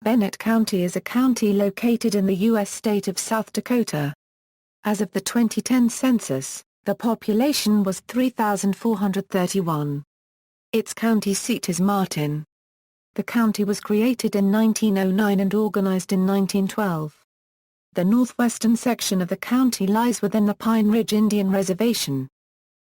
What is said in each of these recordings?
Bennett County is a county located in the U.S. state of South Dakota. As of the 2010 census, the population was 3,431. Its county seat is Martin. The county was created in 1909 and organized in 1912. The northwestern section of the county lies within the Pine Ridge Indian Reservation.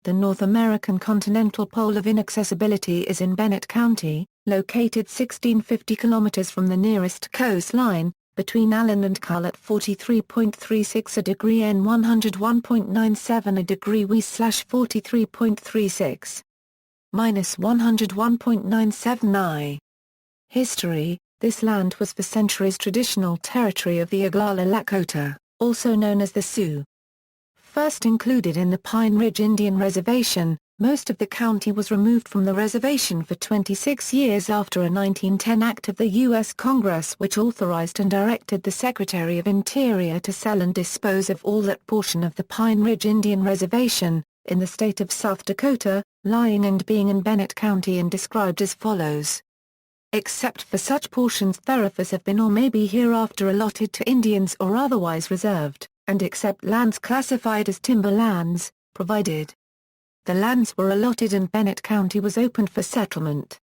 The North American continental pole of inaccessibility is in Bennett County, located 1,650 kilometers from the nearest coastline, between Allen and Cull at 43.36 a degree N 101.97 a degree W/43.36. Minus 101.97 I. History: this land was for centuries traditional territory of the Oglala Lakota, also known as the Sioux. First included in the Pine Ridge Indian Reservation, most of the county was removed from the reservation for 26 years after a 1910 act of the U.S. Congress which authorized and directed the Secretary of Interior to sell and dispose of all that portion of the Pine Ridge Indian Reservation, in the state of South Dakota, lying and being in Bennett County and described as follows. Except for such portions thereof have been or may be hereafter allotted to Indians or otherwise reserved, and except lands classified as timber lands, provided. The lands were allotted and Bennett County was opened for settlement.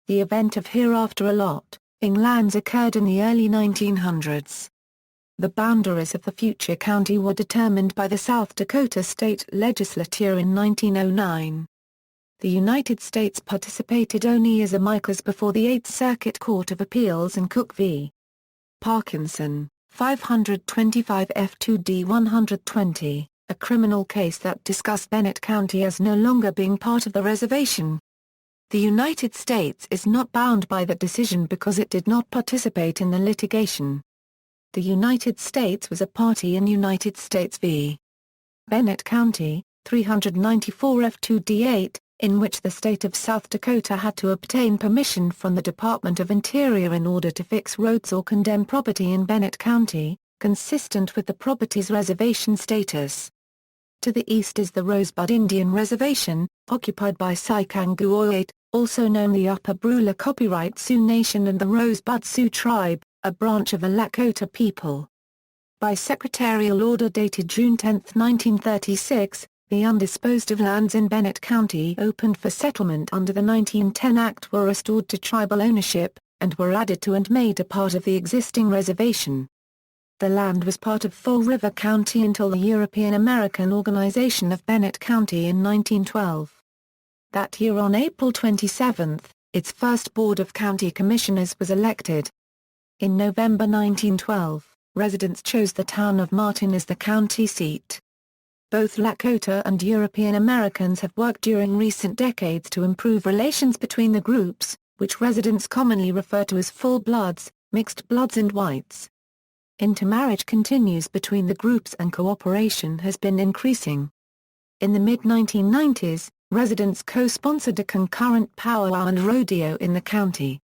The event of hereafter allotting lands occurred in the early 1900s. The boundaries of the future county were determined by the South Dakota State Legislature in 1909. The United States participated only as amicus before the Eighth Circuit Court of Appeals in Cook v. Parkinson, 525 F2D 120. A criminal case that discussed Bennett County as no longer being part of the reservation. The United States is not bound by that decision because it did not participate in the litigation. The United States was a party in United States v. Bennett County, 394 F2D8, in which the state of South Dakota had to obtain permission from the Department of Interior in order to fix roads or condemn property in Bennett County, consistent with the property's reservation status. To the east is the Rosebud Indian Reservation, occupied by Sikanguoit, also known the Upper Brula Copyright Sioux Nation and the Rosebud Sioux Tribe, a branch of the Lakota people. By secretarial order dated June 10, 1936, the undisposed of lands in Bennett County opened for settlement under the 1910 Act were restored to tribal ownership, and were added to and made a part of the existing reservation. The land was part of Fall River County until the European American Organization of Bennett County in 1912. That year on April 27, its first Board of County Commissioners was elected. In November 1912, residents chose the town of Martin as the county seat. Both Lakota and European Americans have worked during recent decades to improve relations between the groups, which residents commonly refer to as full bloods, mixed bloods and whites. Intermarriage continues between the groups and cooperation has been increasing. In the mid-1990s, residents co-sponsored a concurrent powwow and rodeo in the county.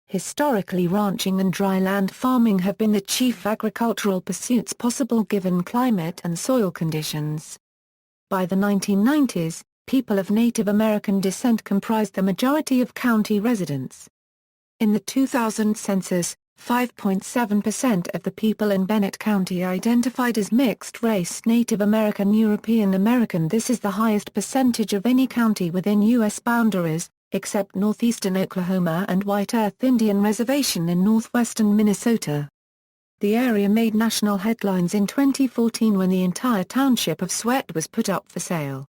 Historically, ranching and dry land farming have been the chief agricultural pursuits possible given climate and soil conditions. By the 1990s, people of Native American descent comprised the majority of county residents. In the 2000 census, 5.7% of the people in Bennett County identified as mixed-race Native American European American. This is the highest percentage of any county within U.S. boundaries, except northeastern Oklahoma and White Earth Indian Reservation in northwestern Minnesota. The area made national headlines in 2014 when the entire township of Sweat was put up for sale.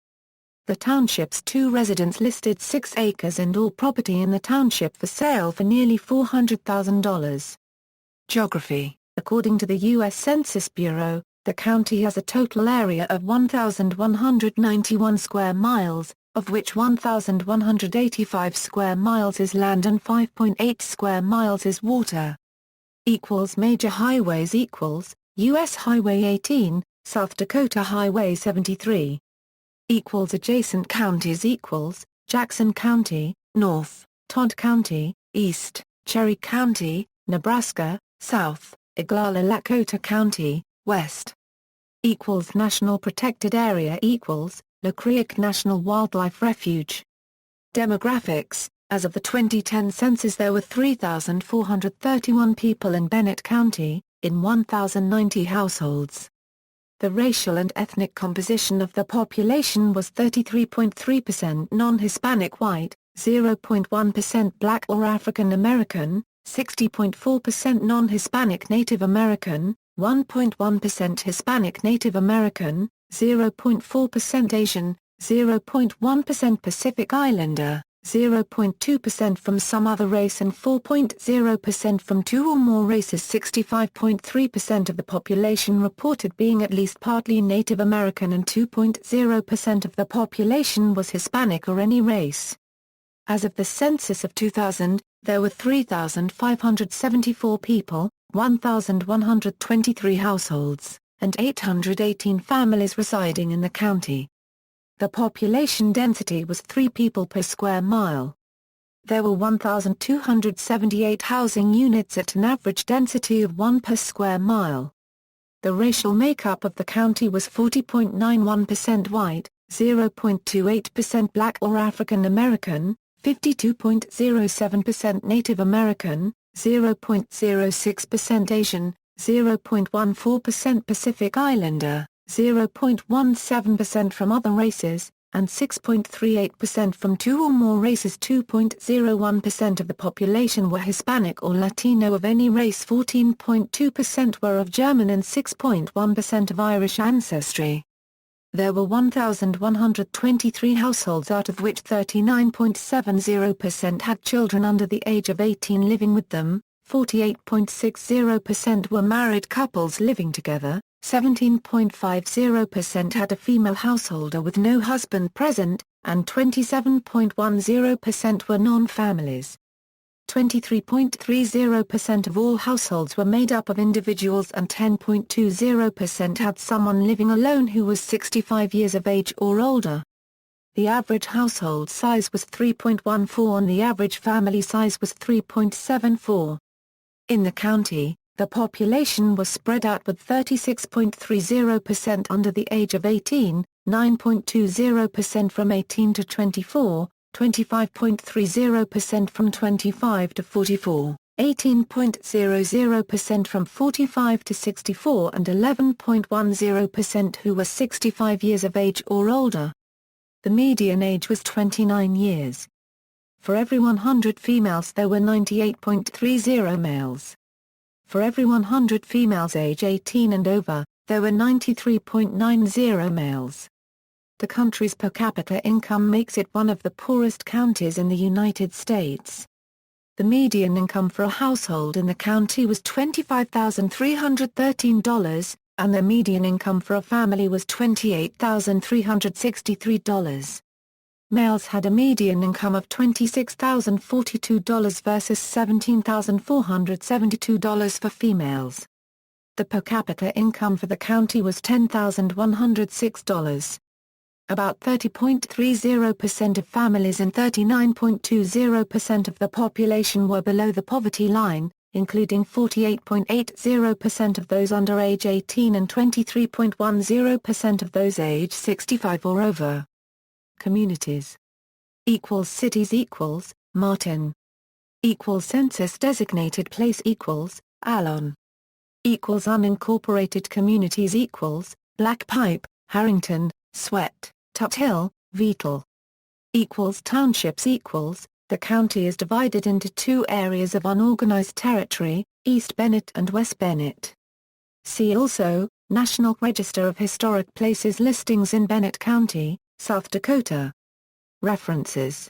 The township's 2 residents listed 6 acres and all property in the township for sale for nearly $400,000. Geography: according to the U.S. Census Bureau, the county has a total area of 1,191 square miles, of which 1,185 square miles is land and 5.8 square miles is water. Major highways U.S. Highway 18, South Dakota Highway 73. Adjacent counties Jackson County, North, Todd County, East, Cherry County, Nebraska, South, Oglala Lakota County, West. National Protected Area La Creek National Wildlife Refuge. Demographics: As of the 2010 census, there were 3,431 people in Bennett County, in 1,090 households. The racial and ethnic composition of the population was 33.3% non-Hispanic white, 0.1% Black or African American, 60.4% non-Hispanic Native American, 1.1% Hispanic Native American, 0.4% Asian, 0.1% Pacific Islander, 0.2% from some other race and 4.0% from two or more races. 65.3% of the population reported being at least partly Native American and 2.0% of the population was Hispanic or any race. As of the census of 2000, there were 3,574 people, 1,123 households, and 818 families residing in the county. The population density was 3 people per square mile. There were 1,278 housing units at an average density of 1 per square mile. The racial makeup of the county was 40.91% white, 0.28% Black or African American, 52.07% Native American, 0.06% Asian, 0.14% Pacific Islander, 0.17% from other races, and 6.38% from two or more races. 2.01% of the population were Hispanic or Latino of any race. 14.2% were of German and 6.1% of Irish ancestry. There were 1,123 households, out of which 39.70% had children under the age of 18 living with them, 48.60% were married couples living together, 17.50% had a female householder with no husband present, and 27.10% were non-families. 23.30% of all households were made up of individuals and 10.20% had someone living alone who was 65 years of age or older. The average household size was 3.14 and the average family size was 3.74. In the county, the population was spread out with 36.30% under the age of 18, 9.20% from 18 to 24, 25.30% from 25 to 44, 18.00% from 45 to 64 and 11.10% who were 65 years of age or older. The median age was 29 years. For every 100 females there were 98.30 males. For every 100 females age 18 and over, there were 93.90 males. The country's per capita income makes it one of the poorest counties in the United States. The median income for a household in the county was $25,313, and the median income for a family was $28,363. Males had a median income of $26,042 versus $17,472 for females. The per capita income for the county was $10,106. About 30.30% of families and 39.20% of the population were below the poverty line, including 48.80% of those under age 18 and 23.10% of those age 65 or over. Communities. Cities Martin. Census designated place Alon. Unincorporated communities Black Pipe, Harrington, Sweat, Tuthill, Vetal. Townships The county is divided into two areas of unorganized territory, East Bennett and West Bennett. See also, National Register of Historic Places listings in Bennett County, South Dakota. References